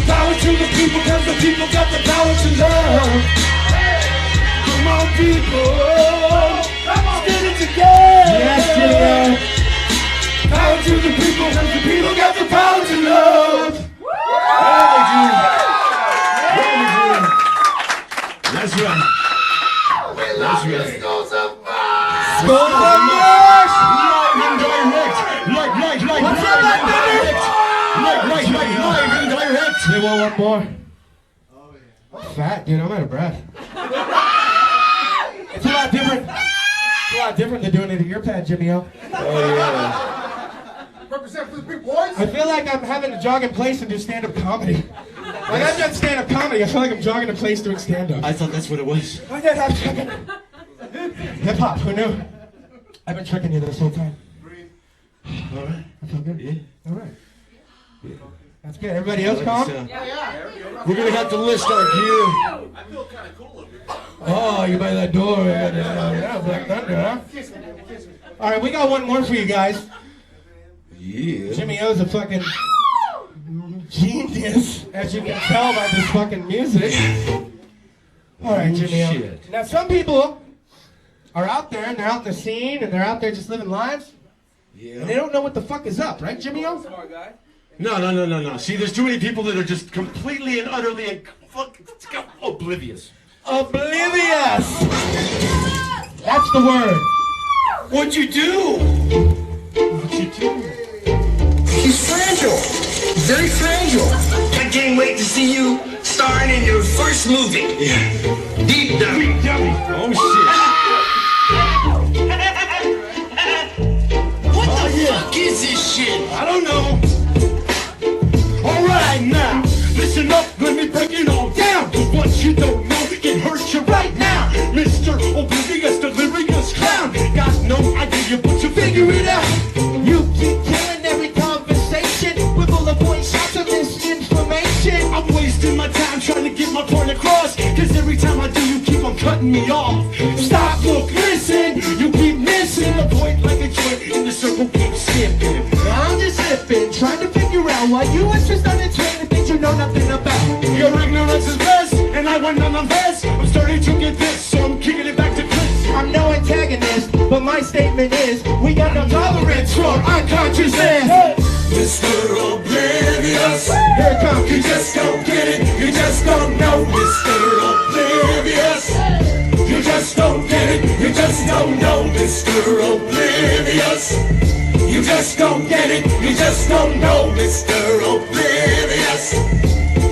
Power to the people, cause the people got the power to love. Come on people, let's get it together. Yes, Jimmy. Power to the people, cause the people got the power to love. That's right. That's right. Go for Mush! Live and direct. Like, What's up, my baby? Live and direct. They want one more. I'm fat, dude. I'm out of breath. It's a lot different. It's a lot different than doing it at your pad, Jimmy O. Oh yeah. Represent for the big boys. I feel like I'm having to jog in place and do stand-up comedy. Like I've done stand-up comedy. I feel like I'm jogging in place doing stand-up. I thought that's what it was. I did have hip-hop. Who knew? I've been tricking you this whole time. All right. I feel good. Yeah. All right. That's good. Everybody else calm? We're gonna have to list our gear. I feel kind of cool over here. Oh, you by that door. Yeah, Black Thunder, huh? All right, we got one more for you guys. Yeah. Jimmy O's a fucking genius, as you can tell by this fucking music. All right, Jimmy O. Shit. Now, some people are out there, and they're out in the scene, and they're out there just living lives, and they Yeah. don't know what the fuck is up, right, Jimmy O? No. See, there's too many people that are just completely and utterly oblivious. Oblivious! That's the word. What'd you do? What you do? He's fragile. Very fragile. I can't wait to see you starring in your first movie. Yeah. Deep Dummy. Oh shit. What the fuck is this shit? I don't know. All right now, listen up. Let me break it all down. What you don't know can hurt you right now. Mr. Oblivious, delirious clown. Got no idea, but you figure it out. You keep killing every conversation with bullet point shots of misinformation. I'm wasting my time trying to get my point across. Cause every time I do, you keep on cutting me off. Stop, look, listen. You keep missing the point like a joint, and the circle keeps skipping. I'm just sipping, trying to figure out why you interest on the train and things you know nothing about. Your ignorance is bliss, and I went on the best. I'm starting to get this, so I'm kicking it back to Chris. I'm no antagonist, but my statement is we got no tolerance for unconsciousness. Mr. Oblivious. Here it comes. You just don't get it. You just don't know, Mr. Oblivious. You just don't get it. You just don't know, Mr. Oblivious. You just don't get it. You just don't know, Mr. Oblivious.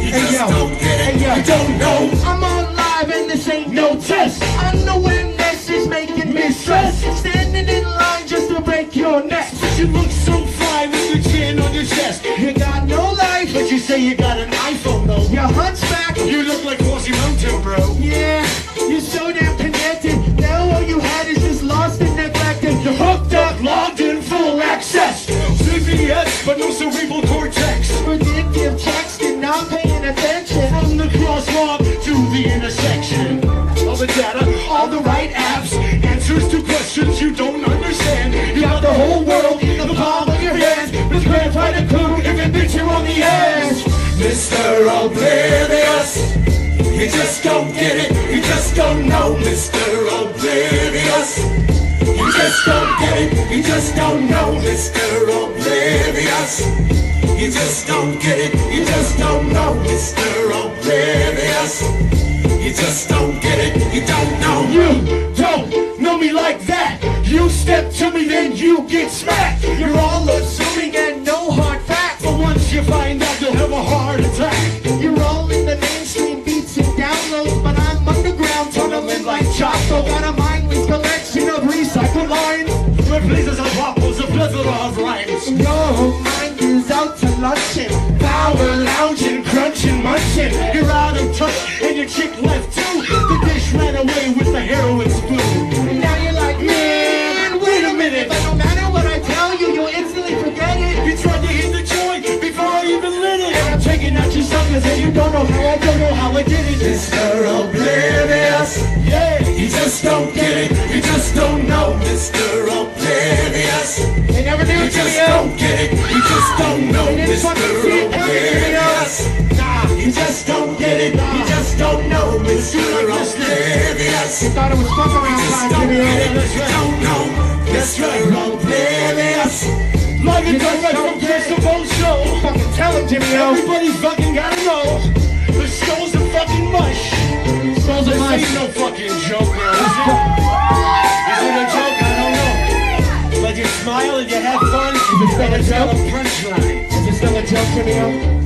You just don't get it. You don't know. I'm on live and this ain't no test. Unawareness is making me stress. Standing in line just to break your neck. But you look so fine with your chin on your chest. You got no life, But you say you got an iPhone though. you're hunchback. You look like Horsey Mountain, bro. Yeah, you're so damn connected. Now all you had is just lost and neglected. You're hooked up, Logged in, full access. CVS, but no cerebral cortex. predictive texting, not paying attention. From the crosswalk to the intersection. All the data, all the right apps, answers to questions you don't understand. You got the whole world in the palm of your hands. With grandpa and clue, if it beats you on the ass. Mr. Oblivious. You just don't get it. You just don't know, Mr. Oblivious. You just don't get it. You just don't know, Mr. Oblivious. You just don't get it. You just don't know, Mr. Oblivious. You just don't get it. You don't know. You don't know me like that. You step to me, then you get smacked. You're all assuming and no hard facts. But once you find out, you'll have a heart attack. You're all in the mainstream beats and downloads, but I'm underground, tunneling like Chaco. Got a mindless collection of recycled lines. Where blazes of waffles, a plethora of rhymes. Your mind is out to luncheon. Power lounging, crunching, munching. You're out of touch, and your chick left too. The dish ran away with the heroin spoon. Now you're like, man, Wait a minute. but no matter what I tell you, you'll instantly forget it. You tried to hit the joint before I even lit it. And I'm taking out your suckers, and you don't know how I Don't know how I did it. Mr. Oblivious. Yeah, you just don't get it. You just don't know, Mr. Oblivious. They never knew You it to just me. don't get it. You just don't know, They didn't Mr. fucking see it coming, you know? Oblivious. Nah, you just don't get it. You just don't know, Mr. Oblivious. You thought it was fuck around Just time, don't Jimmy. get it. You don't know, Mr. Oblivious. Like a direct from Kris DeVold show. Fucking tell him, Jimmy. Everybody's fucking gotta know. The skulls of fucking mush. Skulls of This mush. ain't no fucking joke now, is it? Is it a joke? I don't know. But you smile and you have fun. Is it still a and it's got joke? a punchline. Is it still a joke, Jimmy?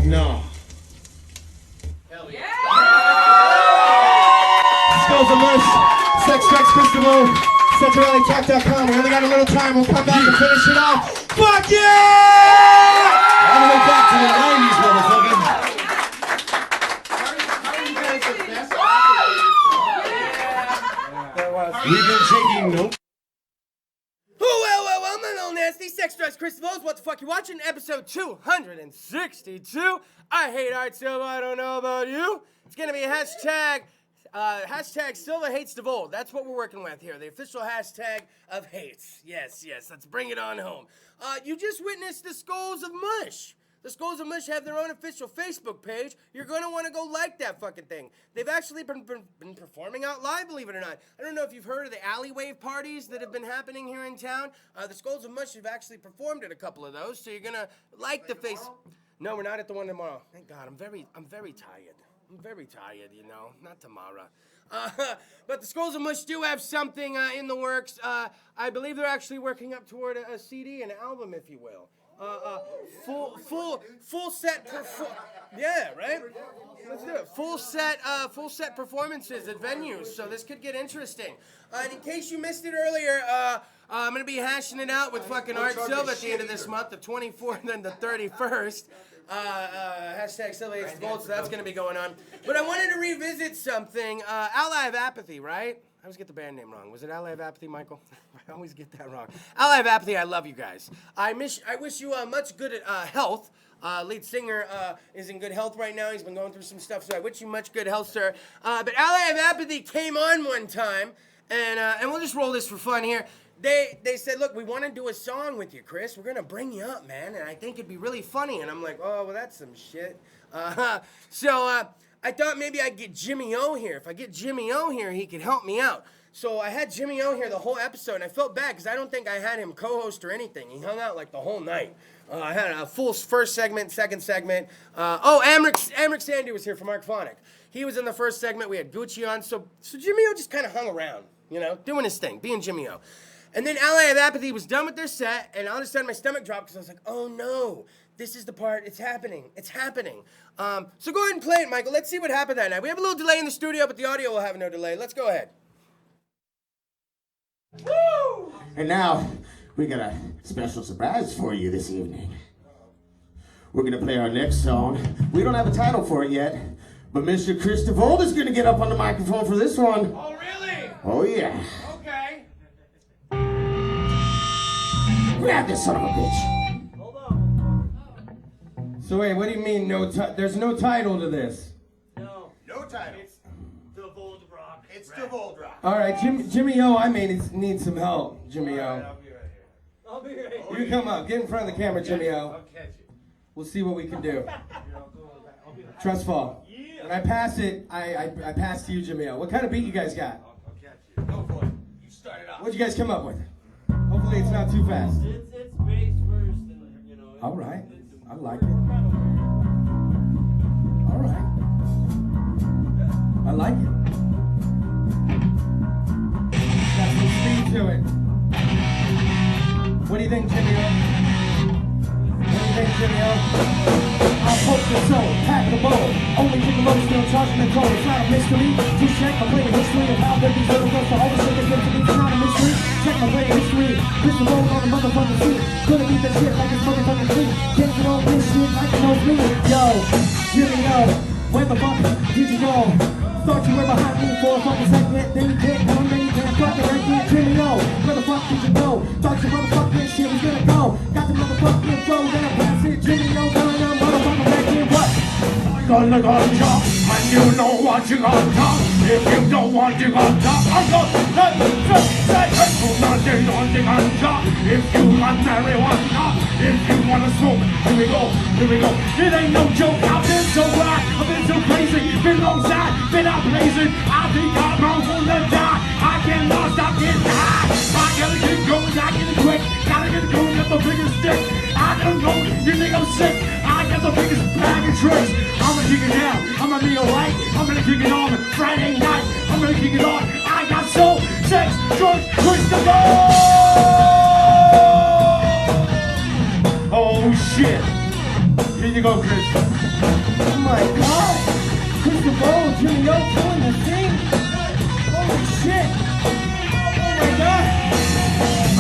No. Skulls of Mush, Sex Drugs Kris DeVold, SexuallyTalk.com. We only got a little time. We'll come back and finish it off. Fuck yeah! All the way back to the 90s, motherfucker. We've been taking notes. Well, my little nasty sex drives Kris DeVold. What the fuck you watching? Episode 262. I hate art, Silva. I don't know about you. It's gonna be hashtag Silva hates DeVold. That's what we're working with here. The official hashtag of hates. Yes. Let's bring it on home. You just witnessed the Skulls of Mush. The Skulls of Mush have their own official Facebook page. You're going to want to go like that fucking thing. They've actually been performing out live, believe it or not. I don't know if you've heard of the alleyway parties that have been happening here in town. The Skulls of Mush have actually performed at a couple of those, so you're going to like the face. No, we're not at the one tomorrow. Thank God. I'm very tired. I'm very tired, you know. Not tomorrow. But the Skulls of Mush do have something in the works. I believe they're actually working up toward a CD, an album, if you will. Full set yeah, right? Let's do it. Full set performances at venues. So this could get interesting. And in case you missed it earlier, I'm gonna be hashing it out with fucking Art Silva at the end of this month, the 24th and the 31st. Hashtag Silva hates DeVold, so that's gonna be going on. But I wanted to revisit something. Ally of Apathy, right? I always get the band name wrong. Was it Ally of Apathy, Michael? I always get that wrong. Ally of Apathy, I love you guys. I wish you much good health. Lead singer is in good health right now. He's been going through some stuff, so I wish you much good health, sir. But Ally of Apathy came on one time, and we'll just roll this for fun here. They said, look, we want to do a song with you, Kris. We're going to bring you up, man, and I think it'd be really funny. And I'm like, oh, well, that's some shit. So I thought maybe I'd get Jimmy O here. If I get Jimmy O here, he could help me out. So I had Jimmy O here the whole episode, and I felt bad because I don't think I had him co-host or anything. He hung out like the whole night. I had a full first segment, second segment. Amric Sandy was here from Arcphonic. He was in the first segment. We had Gucci on. So Jimmy O just kind of hung around, you know, doing his thing, being Jimmy O. And then Ally of Apathy was done with their set, and all of a sudden my stomach dropped because I was like, oh no, this is the part, it's happening. So go ahead and play it, Michael. Let's see what happened that night. We have a little delay in the studio, but the audio will have no delay. Let's go ahead. Woo! And now, we got a special surprise for you this evening. We're gonna play our next song. We don't have a title for it yet, but Mr. Kris DeVold is gonna get up on the microphone for this one. Oh, really? Oh, yeah. Okay. Grab this son of a bitch. Hold on. So wait, what do you mean there's no title to this? No. No title. It's DeVold Rock. It's DeVold Rock. All right, Jimmy O, I may need some help, Jimmy O. I'll be right here. I'll be right here. You come up, get in front of the camera, Jimmy O. I'll catch you. We'll see what we can do. Trust fall. When I pass it, I pass to you, Jimmy O. What kind of beat you guys got? I'll catch you. Go for it. You start it off. What'd you guys come up with? Hopefully it's not too fast. It's bass first, and you know. All right, I like it. All right, I like it. Got some speed to it. What do you think, Jimmy O? What do you think, Jimmy O? I'll poke the soul, pack the bowl. Only kick the low, still charging the cold. It's not a mystery. To check my player history of how big these little girls for all the shit they give to me. It's not a mystery. Check my player history. Kris DeVold on the motherfucking street. Couldn't beat that shit like it's motherfucking street. Can't get on this shit like it knows me. Yo, Jimmy O, where the fuck did you go? Thought you were behind me for a fucking second. Then you can't come, then you can't fucking right there. Jimmy O, where the fuck did you go? Thought you motherfucking shit was gonna go. Got the motherfucking flow, then I pass it. Jimmy O, going on motherfucking back in what? Gonna jump, and you know what you got top. If you don't want to got top, I'm gonna just say nothing on the gun top. If you want marijuana, if you wanna smoke, here we go. It ain't no joke. I've been so wild, I've been so crazy, been long side, been out blazing. I think I'm gonna die. I cannot stop getting high. I gotta get going, I get it quick. Gotta get going, got the biggest stick. I gotta go, you think I'm sick? I got the biggest bag of tricks. I'm gonna kick it down, I'm gonna be alright. I'm gonna kick it on Friday night. I'm gonna kick it on. I got soul, sex, drugs, Kris DeVold. Oh shit. Here you go, Kris. Oh my god! Kris DeVold, Jimmy O, killing the scene! Holy shit! Oh my god!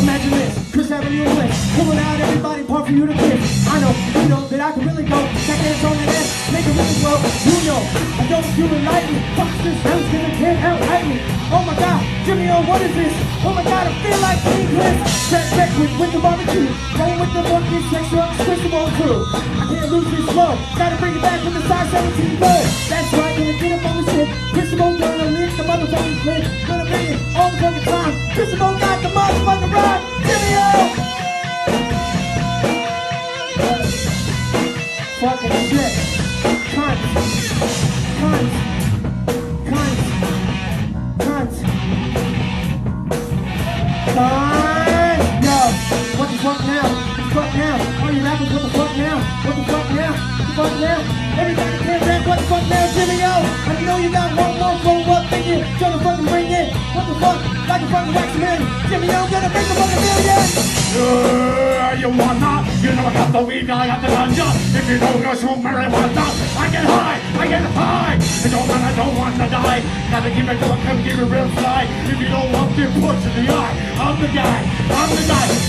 Imagine this, Kris having you a list, pulling out everybody apart for you to kiss. I know, you know that I can really go, check hands on that ass, make it really grow. You know, I don't do it lightly. Fuck this, I'm gonna can't outright me. Oh my god, Jimmy O, what is this? Oh my god, I feel like King Kris. Check with the barbecue, going with the fucking sex drugs, Kris DeVold crew. I can't lose this flow, gotta bring it back from the size 17 goal. That's right, gonna get up on the shit. Kris DeVold gonna lick the motherfucking clip. Gonna bring it all the fucking time. Kris DeVold got the motherfucking ride. Jimmy O! Fucking shit. Cunts. Yo, what the fuck now? Are you rapping? What the fuck now? Everybody can't rap. What the fuck now, Jimmy O? I know you got one more flow up in you. Gonna fucking bring it. What the fuck? Like a fucking wax man. Jimmy O gonna make a fucking million. You wanna? You know I got the weed, I got the ganja. If you don't go smoke marijuana, I get high. It don't matter, I don't want to die. Gotta keep it going, come keep it real fly. If you don't want to push in the eye, I'm the guy.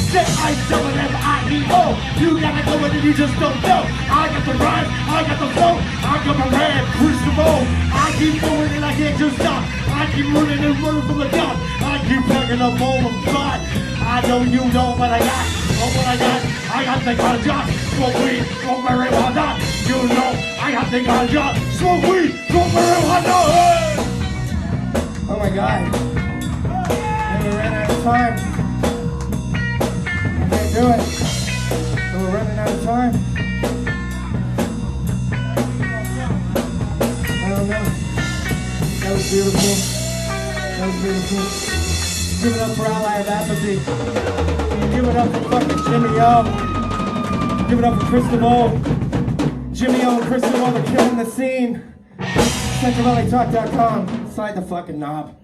Z-I-double-M-I-E-O. You gotta go in and you just don't know. I got the rhyme, I got the flow, I got my man, Kris DeVold. I keep going and I can't just stop. I keep running and running from the gun. I keep packing up all the blood. I know you know what I got. I got the ganja, smoke weed, smoke marijuana. You know, I got the ganja, smoke weed, smoke marijuana. Oh my god. And we ran out of time. I can't do it. So we're running out of time. I don't know. That was beautiful. Give it up for Ally of Apathy. Give it up for fucking Jimmy O. Give it up for Kris DeVold. Jimmy O and Kris DeVold are killing the scene. CentralValleyTalk.com. Slide the fucking knob.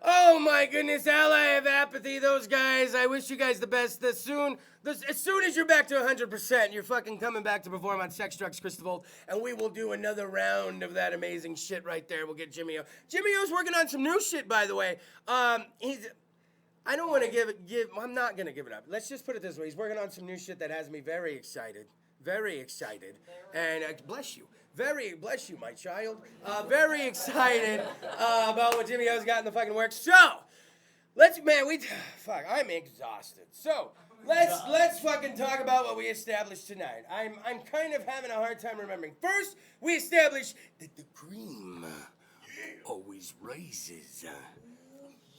Oh my goodness, Ally of Apathy, those guys, I wish you guys the best. As soon as you're back to 100%, you're fucking coming back to perform on Sex, Drugs, Kris DeVold, and we will do another round of that amazing shit right there. We'll get Jimmy O. Jimmy O's working on some new shit, by the way. I don't want to I'm not going to give it up. Let's just put it this way. He's working on some new shit that has me very excited. Very excited. And bless you. Bless you, my child. Very excited about what Jimmy O's got in the fucking works. So, I'm exhausted. So, let's fucking talk about what we established tonight. I'm kind of having a hard time remembering. First, we established that the cream always rises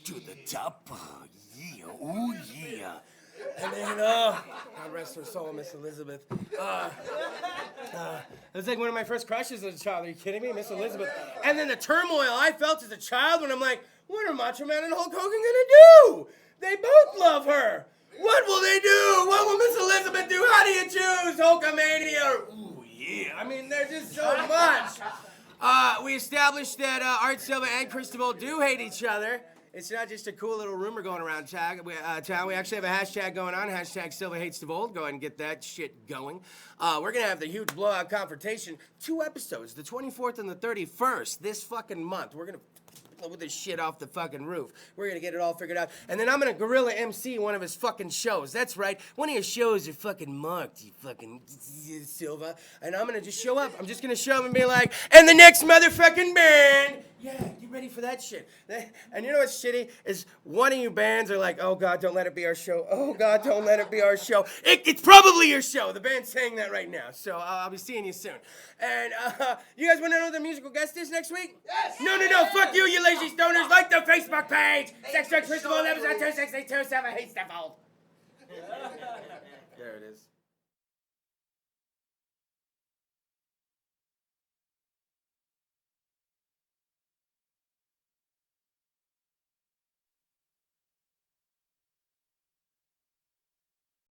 to the top. Yeah, oh yeah. And then, God rest her soul, Miss Elizabeth. It was like one of my first crushes as a child. Are you kidding me? Miss Elizabeth. And then the turmoil I felt as a child when I'm like, what are Macho Man and Hulk Hogan gonna do? They both love her. What will they do? What will Miss Elizabeth do? How do you choose? Hulkamania? Ooh, yeah. I mean, there's just so much. We established that Art Silva and Kris DeVold do hate each other. It's not just a cool little rumor going around town. We actually have a hashtag going on, hashtag Silva Hates DeVold. Go ahead and get that shit going. We're going to have the huge blowout confrontation. 2 episodes, the 24th and the 31st, this fucking month. We're going to with this shit off the fucking roof. We're gonna get it all figured out. And then I'm gonna guerrilla MC one of his fucking shows. That's right. One of his shows are fucking marked, you fucking Silva. And I'm gonna just show up. I'm just gonna show up and be like, and the next motherfucking band. Yeah, get ready for that shit. And you know what's shitty? Is one of you bands are like, oh God, don't let it be our show. Oh God, don't let it be our show. It's probably your show. The band's saying that right now. So I'll be seeing you soon. And you guys want to know who the musical guest is next week? Yes! No, fuck you, you lazy stoners. Like the Facebook page. Sex, Drugs, Kris DeVold, episode 2627. Hates DeVold. There it is.